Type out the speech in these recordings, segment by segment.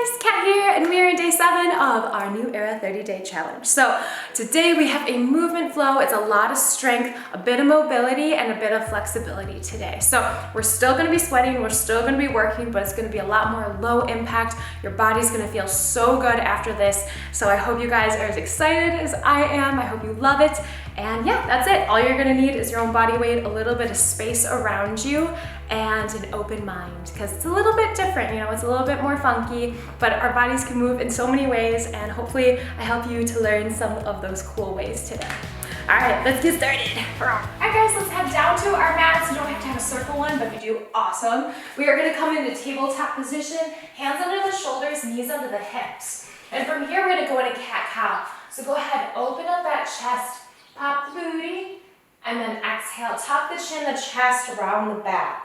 guys, Kat here, and we are in day 7 of our New Era 30-day challenge. So today we have a movement flow. It's a lot of strength, a bit of mobility, and a bit of flexibility today. So we're still going to be sweating, we're still going to be working, but it's going to be a lot more low impact. Your body's going to feel so good after this. So I hope you guys are as excited as I am. I hope you love it. And yeah, that's it. All you're going to need is your own body weight, a little bit of space around you, and an open mind, because it's a little bit different, you know, it's a little bit more funky, but our bodies can move in so many ways, and hopefully I help you to learn some of those cool ways today. All right, let's get started. All right, guys, let's head down to our mats. You don't have to have a circle one, but if you do, awesome. We are gonna come into tabletop position, hands under the shoulders, knees under the hips. And from here, we're gonna go into cat-cow. So go ahead, open up that chest, pop the booty, and then exhale, tuck the chin, the chest, around the back.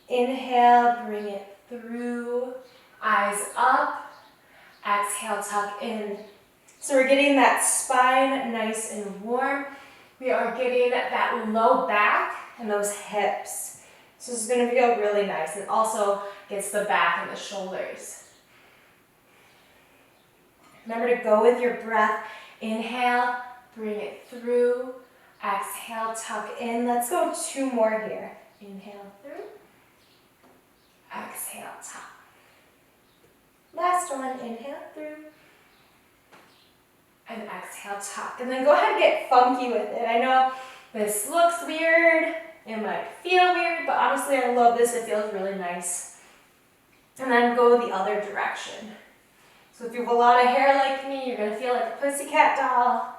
Inhale, bring it through, eyes up. Exhale, tuck in. So we're getting that spine nice and warm. We are getting that low back and those hips. So this is gonna feel really nice. It also gets the back and the shoulders. Remember to go with your breath. Inhale, bring it through. Exhale, tuck in. Let's go 2 more here. Inhale through. Exhale, tuck. Last one, inhale through. And exhale, tuck. And then go ahead and get funky with it. I know this looks weird. It might feel weird, but honestly, I love this. It feels really nice. And then go the other direction. So if you have a lot of hair like me, you're gonna feel like a pussycat doll.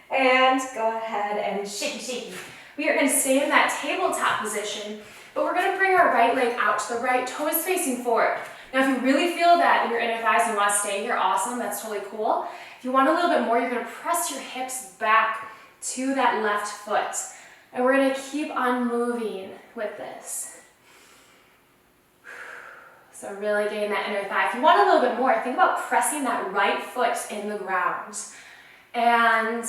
And go ahead and shaky. We are gonna stay in that tabletop position, but we're gonna bring our right leg out to the right, toes facing forward. Now, if you really feel that in your inner thighs and want to stay here, awesome, that's totally cool. If you want a little bit more, you're gonna press your hips back to that left foot. And we're gonna keep on moving with this. So really getting that inner thigh. If you want a little bit more, think about pressing that right foot in the ground. And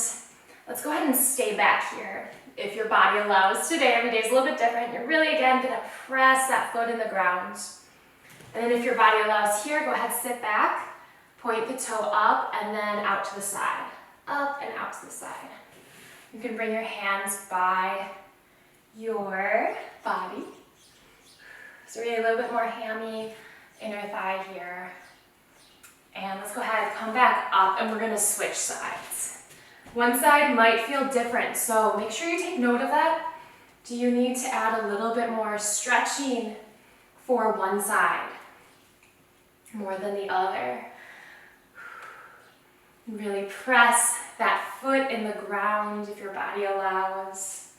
let's go ahead and stay back here. If your body allows today, every day is a little bit different. You're really, again, gonna press that foot in the ground. And then if your body allows here, go ahead, sit back, point the toe up, and then out to the side. Up and out to the side. You can bring your hands by your body. So we're getting a little bit more hammy, inner thigh here. And let's go ahead, come back up, and we're gonna switch sides. One side might feel different, so make sure you take note of that. Do you need to add a little bit more stretching for one side more than the other? Really press that foot in the ground if your body allows.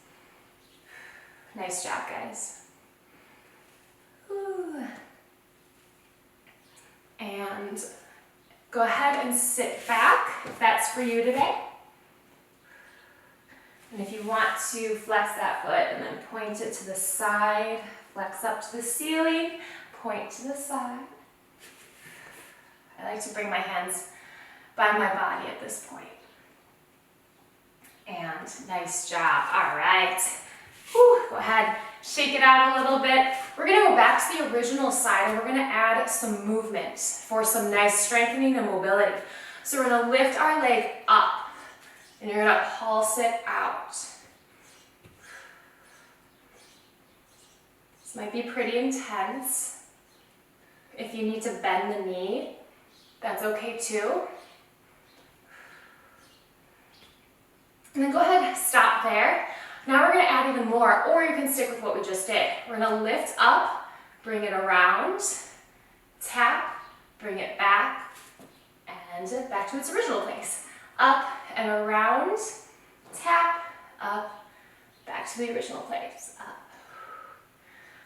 Nice job, guys. Ooh. And go ahead and sit back if that's for you today. And if you want to flex that foot and then point it to the side, flex up to the ceiling, point to the side. I like to bring my hands by my body at this point. And nice job. All right. Whew. Go ahead, shake it out a little bit. We're gonna go back to the original side, and we're gonna add some movement for some nice strengthening and mobility. So we're gonna lift our leg up, and you're gonna pulse it out. This might be pretty intense. If you need to bend the knee, that's okay too. And then go ahead, stop there. Now we're gonna add even more, or you can stick with what we just did. We're gonna lift up, bring it around, tap, bring it back, and back to its original place. Up and around, tap, up, back to the original place, up.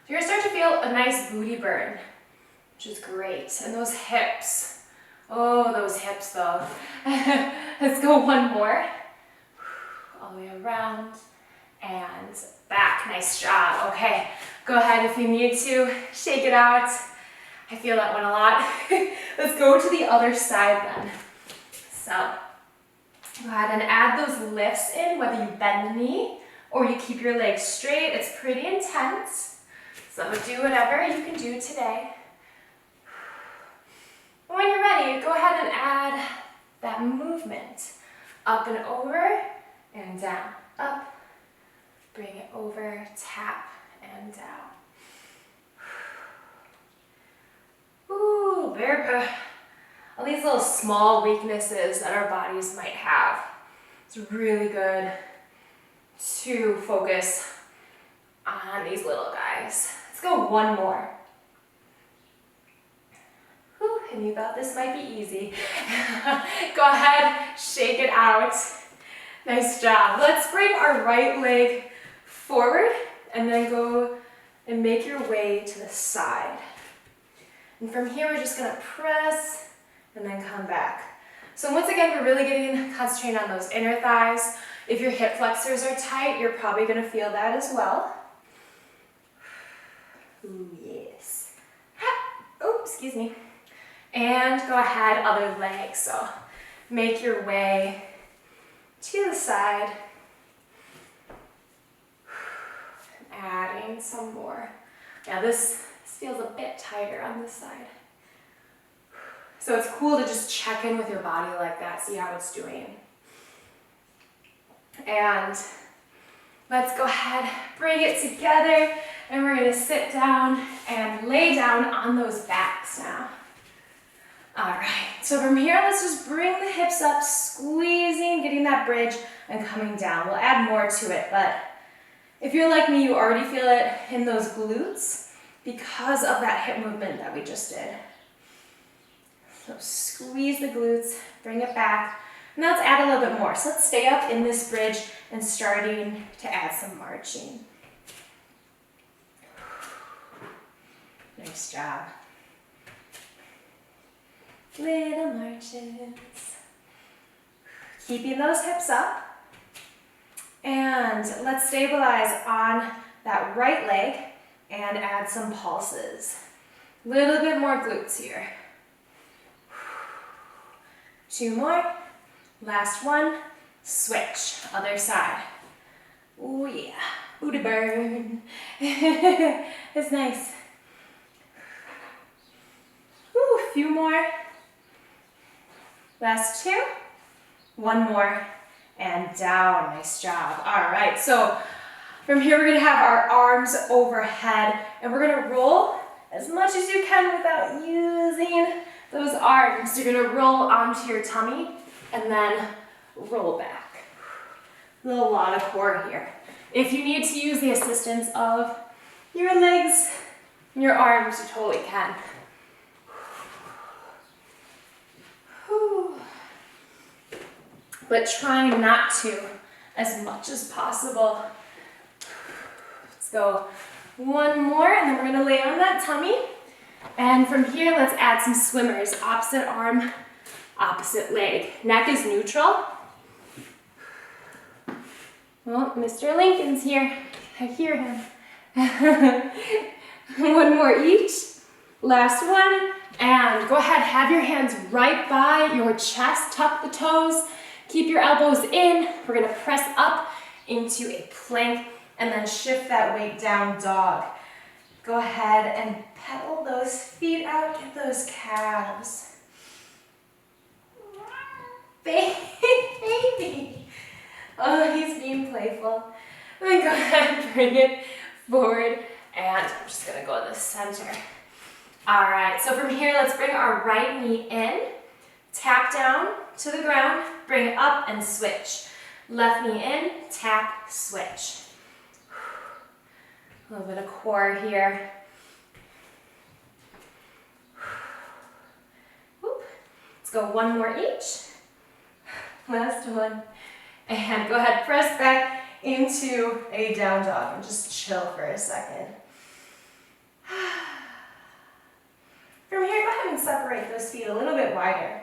So you're gonna start to feel a nice booty burn, which is great. And those hips, oh, those hips though. Let's go one more. All the way around and back, nice job. Okay, go ahead if you need to, shake it out. I feel that one a lot. Let's go to the other side then. So, go ahead and add those lifts in, whether you bend the knee or you keep your legs straight. It's pretty intense. So do whatever you can do today. right, go ahead and add that movement. Up and over and down. Up, bring it over, tap and down. Ooh, all these little small weaknesses that our bodies might have. It's really good to focus on these little guys. Let's go one more. Whew, and you thought this might be easy. Go ahead, shake it out. Nice job. Let's bring our right leg forward and then go and make your way to the side. And from here, we're just gonna press and then come back. So once again, we're really concentrating on those inner thighs. If your hip flexors are tight, you're probably gonna feel that as well. Ooh, yes. Oh, excuse me. And go ahead, other leg. So make your way to the side. Adding some more. Now this feels a bit tighter on this side. So it's cool to just check in with your body like that, see how it's doing. And let's go ahead, bring it together, and we're gonna sit down and lay down on those backs now. All right, so from here, let's just bring the hips up, squeezing, getting that bridge, and coming down. We'll add more to it, but if you're like me, you already feel it in those glutes because of that hip movement that we just did. So squeeze the glutes, bring it back, and let's add a little bit more. So let's stay up in this bridge and starting to add some marching. Nice job. Little marches. Keeping those hips up. And let's stabilize on that right leg and add some pulses. Little bit more glutes here. 2 more. Last one. Switch. Other side. Oh yeah. Booty burn. It's nice. Ooh, a few more. Last 2. 1 more. And down. Nice job. All right. So from here, we're going to have our arms overhead, and we're going to roll as much as you can without using those arms. You're going to roll onto your tummy and then roll back. A lot of core here. If you need to use the assistance of your legs and your arms, you totally can. Whew. But try not to as much as possible. Let's go 1 more, and then we're going to lay on that tummy. And from here, let's add some swimmers. Opposite arm, opposite leg. Neck is neutral. Well, Mr. Lincoln's here. I hear him. 1 more each. Last one. And go ahead, have your hands right by your chest. Tuck the toes. Keep your elbows in. We're going to press up into a plank and then shift that weight down, dog. Go ahead and pedal those feet out, get those calves. Baby. Oh, he's being playful. Then go ahead and bring it forward, and I'm just gonna go to the center. All right, so from here, let's bring our right knee in, tap down to the ground, bring it up and switch. Left knee in, tap, switch. A little bit of core here. Whoop. Let's go 1 more each. Last one. And go ahead, press back into a down dog and just chill for a second. From here, go ahead and separate those feet a little bit wider.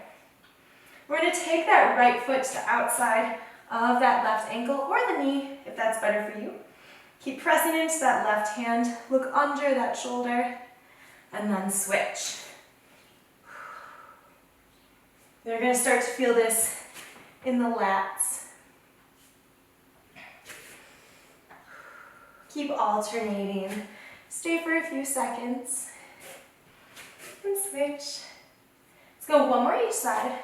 We're going to take that right foot to the outside of that left ankle or the knee, if that's better for you. Keep pressing into that left hand, look under that shoulder, and then switch. You're going to start to feel this in the lats. Keep alternating. Stay for a few seconds and switch. Let's go one more each side.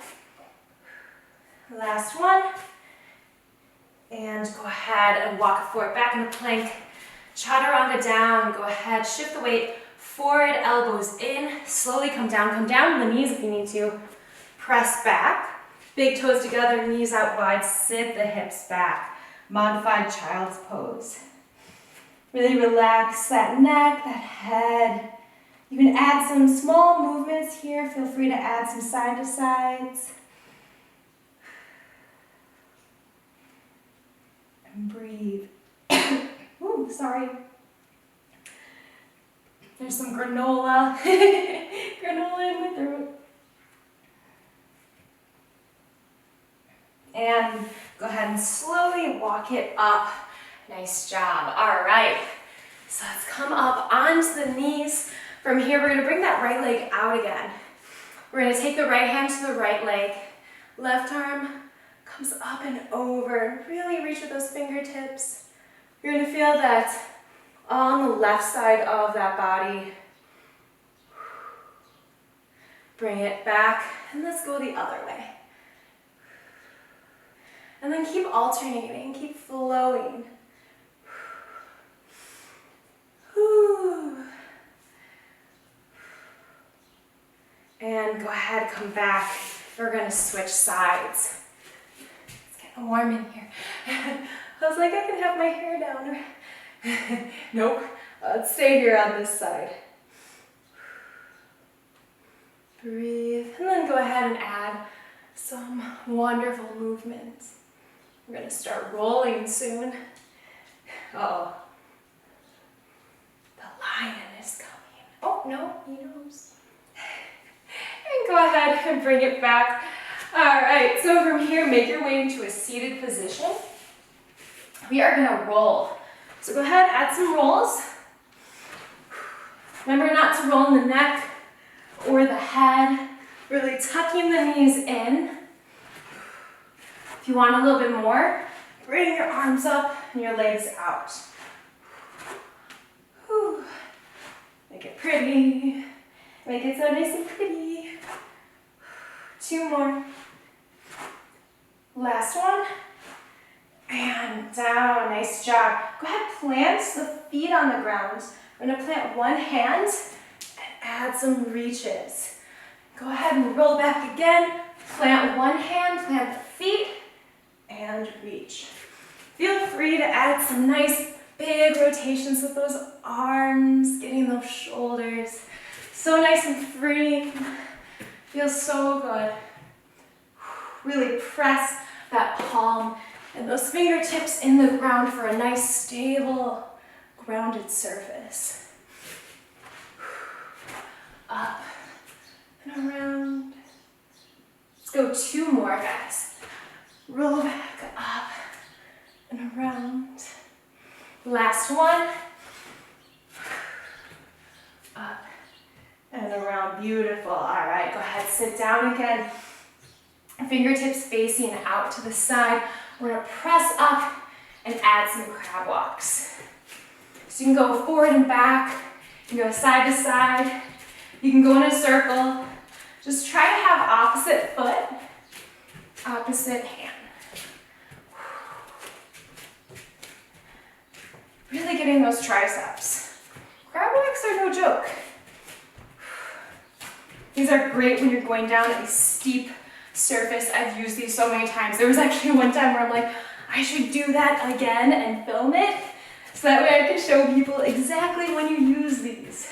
Last one. And go ahead and walk it forward, back into plank. Chaturanga down. Go ahead, shift the weight forward, elbows in. Slowly come down to the knees if you need to. Press back. Big toes together, knees out wide. Sit the hips back. Modified child's pose. Really relax that neck, that head. You can add some small movements here. Feel free to add some side to sides. And breathe. Ooh, sorry. There's some granola. Granola in my throat. And go ahead and slowly walk it up. Nice job. All right. So let's come up onto the knees. From here, we're going to bring that right leg out again. We're going to take the right hand to the right leg. Left arm comes up and over. Really reach with those fingertips. You're going to feel that on the left side of that body. Bring it back, and let's go the other way. And then keep alternating, keep flowing. And go ahead, come back. We're gonna switch sides. It's getting warm in here. I was like, I can have my hair down. Nope, let's stay here on this side. Breathe, and then go ahead and add some wonderful movements. We're gonna start rolling soon. Uh-oh. The lion is coming. Oh, no, he knows. And go ahead and bring it back. All right, so from here, make your way into a seated position. We are gonna roll. So go ahead, add some rolls. Remember not to roll in the neck or the head. Really tucking the knees in. If you want a little bit more, bring your arms up and your legs out. Whew. Make it pretty. Make it so nice and pretty. 2 more. Last one. And down. Nice job. Go ahead, plant the feet on the ground. We're going to plant one hand and add some reaches. Go ahead and roll back again. Plant one hand, plant the feet, and reach. Feel free to add some nice big rotations with those arms, getting those shoulders. So nice and free. Feels so good. Really press that palm and those fingertips in the ground for a nice, stable, grounded surface. Up and around. Let's go 2 more, guys. Roll back up and around. Last one. Up and around. Beautiful. All right, go ahead, sit down again. Fingertips facing out to the side. We're gonna press up and add some crab walks. So you can go forward and back. You can go side to side. You can go in a circle. Just try to have opposite foot, opposite hand. Really getting those triceps. Crab walks are no joke. These are great when you're going down a steep surface. I've used these so many times. There was actually one time where I'm like, I should do that again and film it, so that way I can show people exactly when you use these.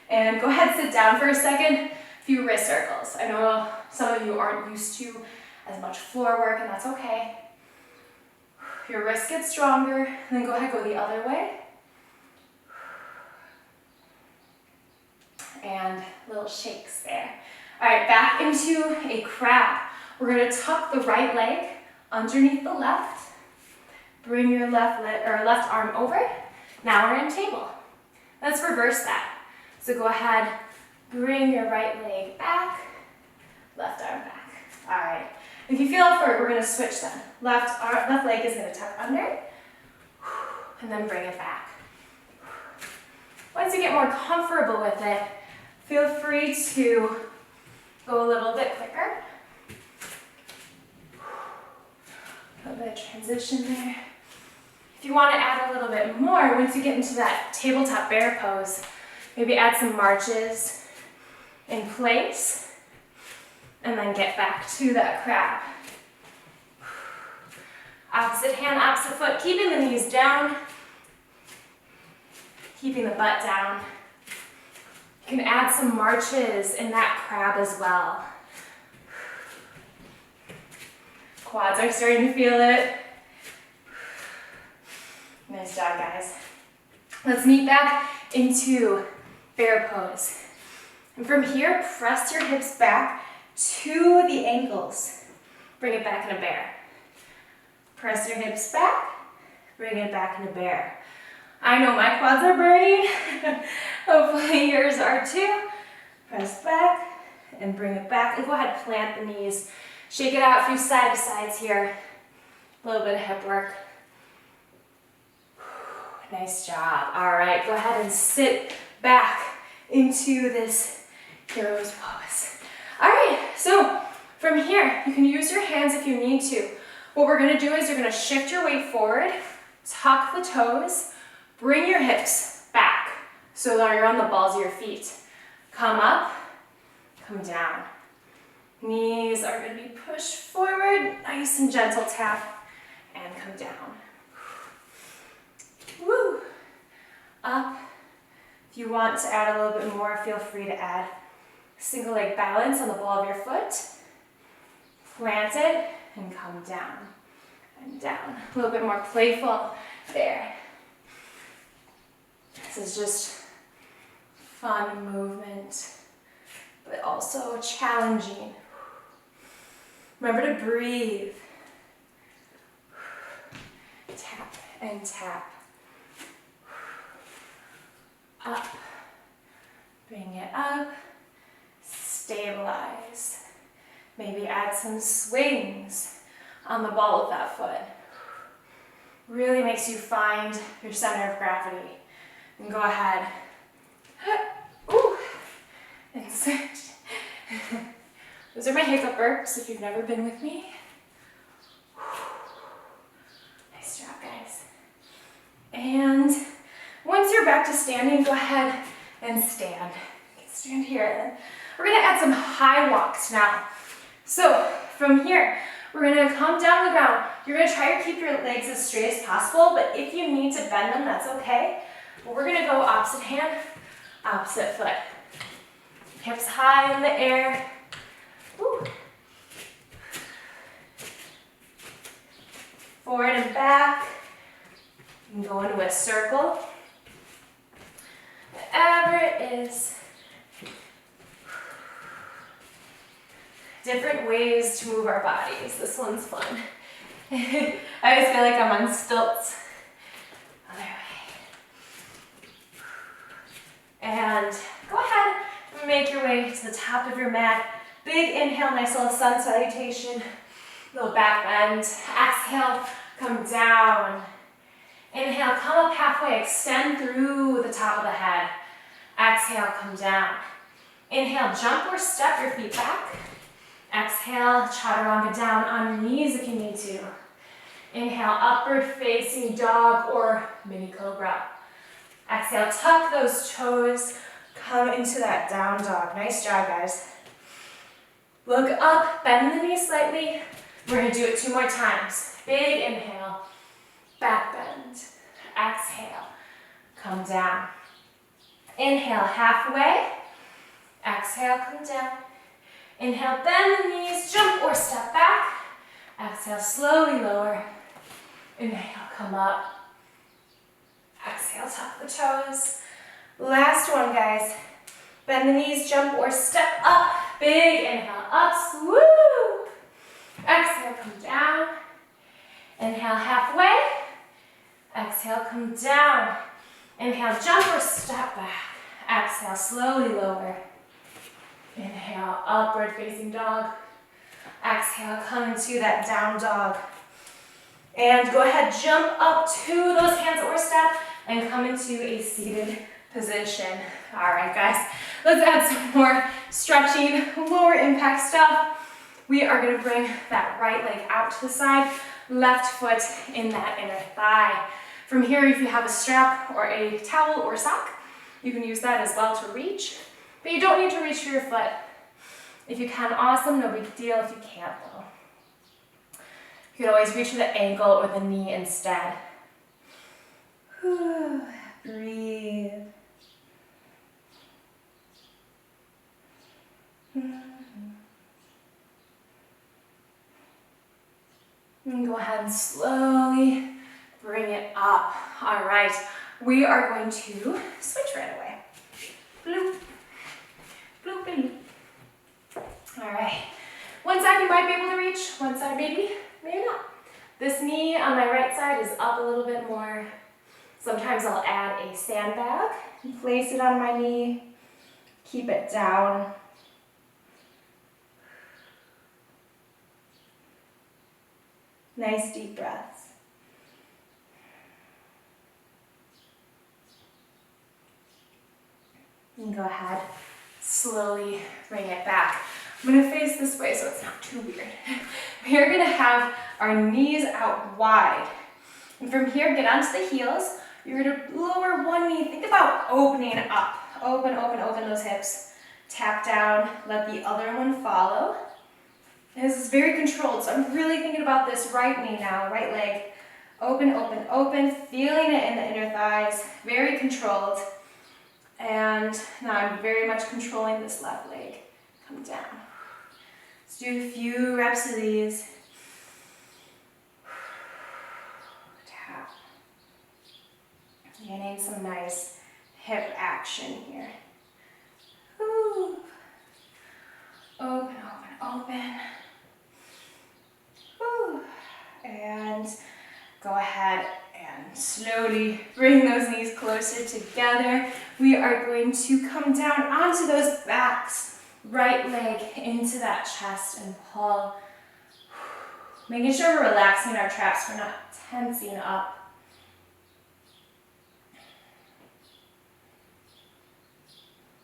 And go ahead, sit down for a second. A few wrist circles. I know some of you aren't used to as much floor work, and that's okay. Your wrists get stronger, and then go ahead, go the other way. And little shakes there. All right, back into a crab. We're gonna tuck the right leg underneath the left. Bring your left arm over. Now we're in table. Let's reverse that. So go ahead, bring your right leg back, left arm back. All right. If you feel up for it, we're gonna switch then. Left leg is gonna tuck under, and then bring it back. Once you get more comfortable with it, feel free to Go a little bit quicker. A little bit of transition there. If you want to add a little bit more, once you get into that tabletop bear pose, maybe add some marches in place, and then get back to that crab. Opposite hand, opposite foot, keeping the knees down, keeping the butt down. You can add some marches in that crab as well. Quads are starting to feel it. Nice job, guys. Let's meet back into bear pose. And from here, press your hips back to the ankles. Bring it back in a bear. Press your hips back, bring it back into bear. I know my quads are burning. Hopefully yours are too. Press back and bring it back. And go ahead, plant the knees. Shake it out, a few side to sides here. A little bit of hip work. Nice job. All right, go ahead and sit back into this hero's pose. All right, so from here, you can use your hands if you need to. What we're gonna do is you're gonna shift your weight forward, tuck the toes, bring your hips back so that you're on the balls of your feet. Come up, come down. Knees are gonna be pushed forward, nice and gentle tap, and come down. Woo! Up. If you want to add a little bit more, feel free to add single leg balance on the ball of your foot. Plant it and come down and down. A little bit more playful there. This is just fun movement, but also challenging. Remember to breathe. Tap and tap. Up. Bring it up. Stabilize. Maybe add some swings on the ball of that foot. Really makes you find your center of gravity. And go ahead. Ooh. And switch. Those are my hiccup burps if you've never been with me. Nice job, guys. And once you're back to standing, go ahead and stand. Stand here. We're gonna add some high walks now. So from here, we're gonna come down to the ground. You're gonna try to keep your legs as straight as possible, but if you need to bend them, that's okay. But we're gonna go opposite hand, opposite foot. Hips high in the air. Woo. Forward and back. You can go into a circle. Whatever it is. Different ways to move our bodies. This one's fun. I always feel like I'm on stilts. Other way. And go ahead and make your way to the top of your mat. Big inhale, nice little sun salutation. Little back bend. Exhale, come down. Inhale, come up halfway. Extend through the top of the head. Exhale, come down. Inhale, jump or step your feet back. Exhale, chaturanga down on your knees if you need to. Inhale, upward facing dog or mini cobra. Exhale, tuck those toes, come into that down dog. Nice job, guys. Look up, bend the knees slightly. We're gonna do it 2 more times. Big inhale, back bend. Exhale, come down. Inhale, halfway. Exhale, come down. Inhale, bend the knees, jump or step back. Exhale, slowly lower. Inhale, come up. Exhale, tuck the toes. Last one, guys. Bend the knees, jump or step up. Big inhale, up, swoop. Exhale, come down. Inhale, halfway. Exhale, come down. Inhale, jump or step back. Exhale, slowly lower. Inhale, upward facing dog. Exhale, come into that down dog. And go ahead, jump up to those hands or step and come into a seated position. All right, guys, let's add some more stretching, lower impact stuff. We are gonna bring that right leg out to the side, left foot in that inner thigh. From here, if you have a strap or a towel or sock, you can use that as well to reach, but you don't need to reach for your foot. If you can, awesome, no big deal. If you can't, though, you can always reach for the ankle or the knee instead. Breathe. And go ahead and slowly bring it up. All right, we are going to switch right away. Bloop, bloop, bloop. All right, one side you might be able to reach, one side maybe not. This knee on my right side is up a little bit more. Sometimes I'll add a sandbag and place it on my knee, keep it down. Nice deep breaths. And go ahead, slowly bring it back. I'm gonna face this way so it's not too weird. We're gonna have our knees out wide. And from here, get onto the heels. You're gonna lower one knee. Think about opening up. Open, open, open those hips. Tap down, let the other one follow. And this is very controlled, so I'm really thinking about this right knee now, right leg. Open, open, open, feeling it in the inner thighs, very controlled. And now I'm very much controlling this left leg. Come down. Let's do a few reps of these. Tap. Getting some nice hip action here. Whew. Open, open, open. Whew. And go ahead and slowly bring those knees closer together. We are going to come down onto those backs. Right leg into that chest and pull. Making sure we're relaxing our traps, we're not tensing up.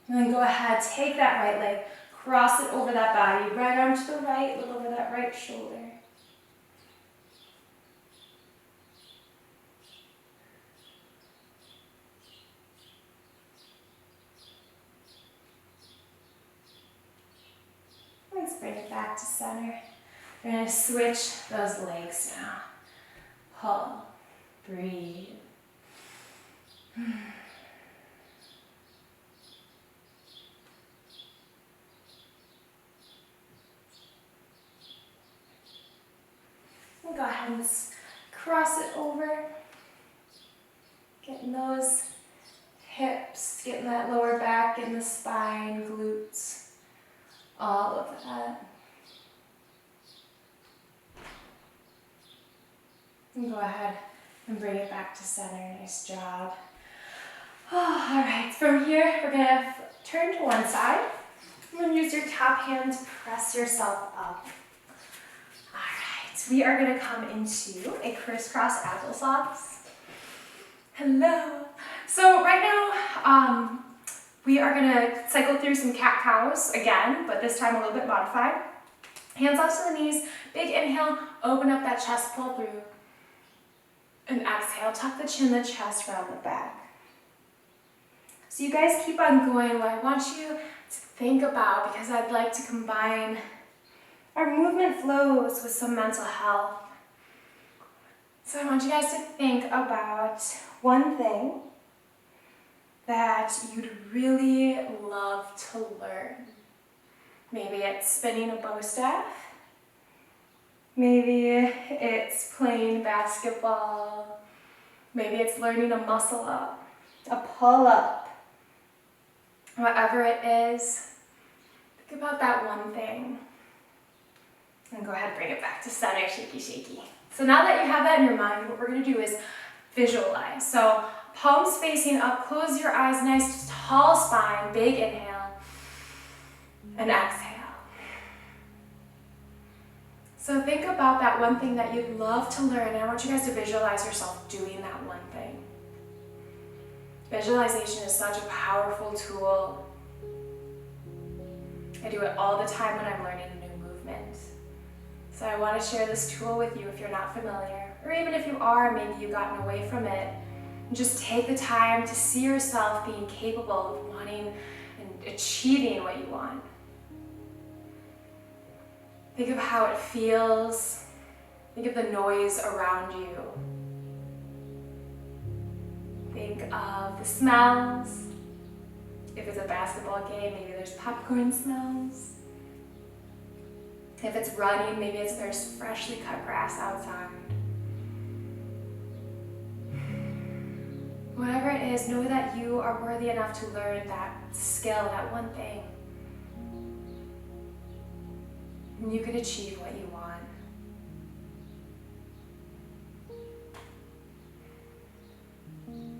And then go ahead, take that right leg, cross it over that body, right arm to the right, look over that right shoulder. Let's bring it back to center. We're going to switch those legs now. Pull, breathe. And go ahead and cross it over. Getting those hips, getting that lower back, getting the spine, glutes. All of that. And go ahead and bring it back to center. Nice job. Oh, all right, from here, we're gonna turn to one side. You're gonna use your top hand to press yourself up. All right, we are gonna come into a crisscross applesauce. Hello. So right now, we are gonna cycle through some cat-cows again, but this time a little bit modified. Hands off to the knees, big inhale, open up that chest, pull through. And exhale, tuck the chin, the chest, round the back. So you guys keep on going. What I want you to think about, because I'd like to combine our movement flows with some mental health. So I want you guys to think about one thing that you'd really love to learn. Maybe it's spinning a bow staff. Maybe it's playing basketball. Maybe it's learning a muscle up, a pull up. Whatever it is, think about that one thing. And go ahead and bring it back to center, shaky, shaky. So now that you have that in your mind, what we're gonna do is visualize. So palms facing up, close your eyes, nice tall spine, big inhale, and exhale. So think about that one thing that you'd love to learn, and I want you guys to visualize yourself doing that one thing. Visualization is such a powerful tool. I do it all the time when I'm learning a new movement. So I want to share this tool with you if you're not familiar, or even if you are, maybe you've gotten away from it. And just take the time to see yourself being capable of wanting and achieving what you want. Think of how it feels. Think of the noise around you. Think of the smells. If it's a basketball game, maybe there's popcorn smells. If it's running, maybe there's freshly cut grass outside. Whatever it is, know that you are worthy enough to learn that skill, that one thing. And you can achieve what you want.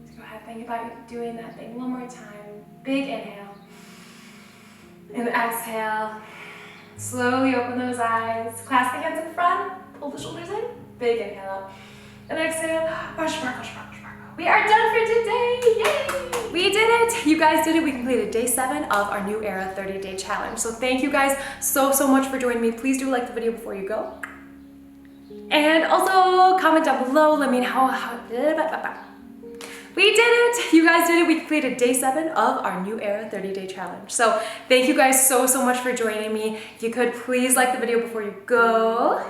So go ahead, think about doing that thing one more time. Big inhale. And exhale. Slowly open those eyes. Clasp the hands in front. Pull the shoulders in. Big inhale. And exhale. Sparkle, sparkle, sparkle. We are done for today. Yay! We did it. You guys did it. We completed day 7 of our New Era 30-day challenge. So thank you guys so much for joining me. Please do like the video before you go. And also comment down below. Let me know how we did it. You guys did it. We completed day 7 of our New Era 30-day challenge. So thank you guys so much for joining me. If you could please like the video before you go.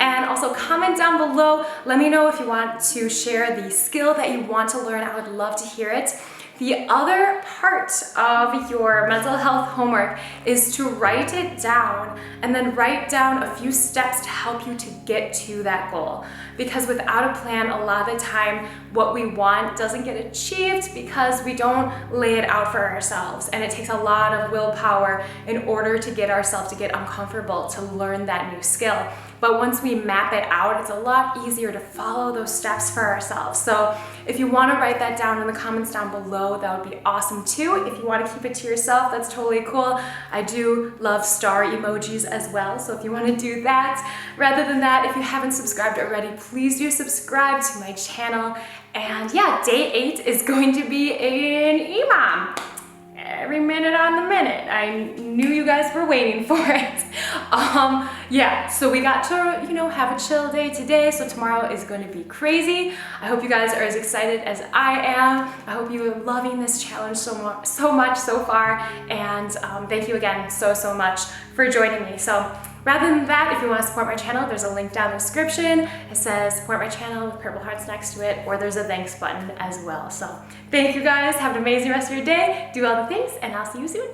And also comment down below. Let me know if you want to share the skill that you want to learn. I would love to hear it. The other part of your mental health homework is to write it down and then write down a few steps to help you to get to that goal. Because without a plan, a lot of the time, what we want doesn't get achieved because we don't lay it out for ourselves. And it takes a lot of willpower in order to get ourselves to get uncomfortable to learn that new skill. But once we map it out, it's a lot easier to follow those steps for ourselves. So if you want to write that down in the comments down below, that would be awesome too. If you want to keep it to yourself, that's totally cool. I do love star emojis as well, so if you want to do that. Rather than that, if you haven't subscribed already, please do subscribe to my channel. And yeah, day 8 is going to be an EMOM. Every minute on the minute. I knew you guys were waiting for it. Yeah, so we got to, have a chill day today, so tomorrow is going to be crazy. I hope you guys are as excited as I am. I hope you are loving this challenge so much so far, and thank you again so much for joining me. So rather than that, if you want to support my channel, there's a link down in the description. It says support my channel with purple hearts next to it, or there's a thanks button as well. So thank you guys. Have an amazing rest of your day. Do all the things, and I'll see you soon.